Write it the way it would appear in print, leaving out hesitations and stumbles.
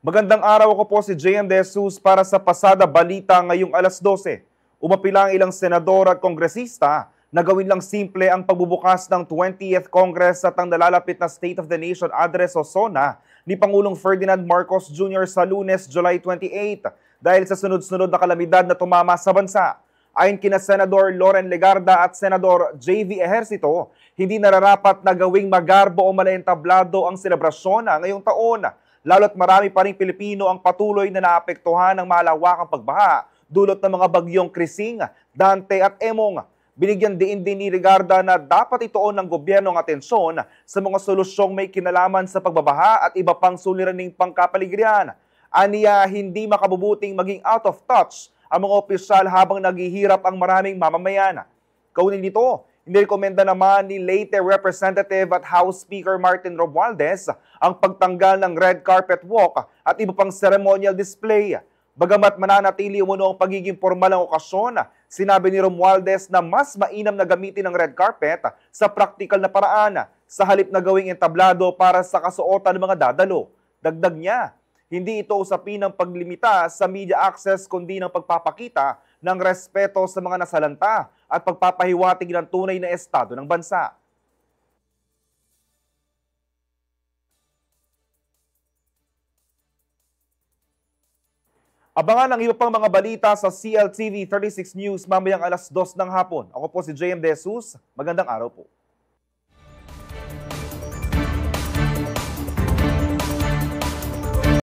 Magandang araw, ako po si JM De Jesus para sa Pasada Balita ngayong alas 12. Umapila ang ilang senador at kongresista na gawin lang simple ang pagbubukas ng 20th Congress at ang nalalapit na State of the Nation Address o SONA ni Pangulong Ferdinand Marcos Jr. sa Lunes, July 28 dahil sa sunod-sunod na kalamidad na tumama sa bansa. Ayon kina Senador Loren Legarda at Senador JV Ejercito, hindi nararapat na gawing magarbo o malaentablado ang selebrasyon ngayong taon. Lalo't marami pa ring Pilipino ang patuloy na naapektuhan ng malawakang pagbaha dulot ng mga bagyong Krising, Dante at Emong. Binigyan din ni Legarda na dapat ituon ng gobyerno ang atensyon sa mga solusyong may kinalaman sa pagbabaha at iba pang suliraning pangkapaligiran. Aniya, hindi makabubuting maging out of touch ang mga opisyal habang naghihirap ang maraming mamamayan. Kaunin dito, inirekomenda naman ni late Representative at House Speaker Martin Romualdez ang pagtanggal ng red carpet walk at iba pang ceremonial display. Bagamat mananatili umuno ang pagiging formal ng okasyon, sinabi ni Romualdez na mas mainam na gamitin ang red carpet sa praktikal na paraan sa halip na gawing entablado para sa kasuotan ng mga dadalo. Dagdag niya, hindi ito usapin ng paglimita sa media access kundi ng pagpapakita ng respeto sa mga nasalanta at pagpapahiwatig ng tunay na estado ng bansa. Abangan ang iba pang mga balita sa CLTV 36 News mamayang alas 2 ng hapon. Ako po si JM De Jesus. Magandang araw po.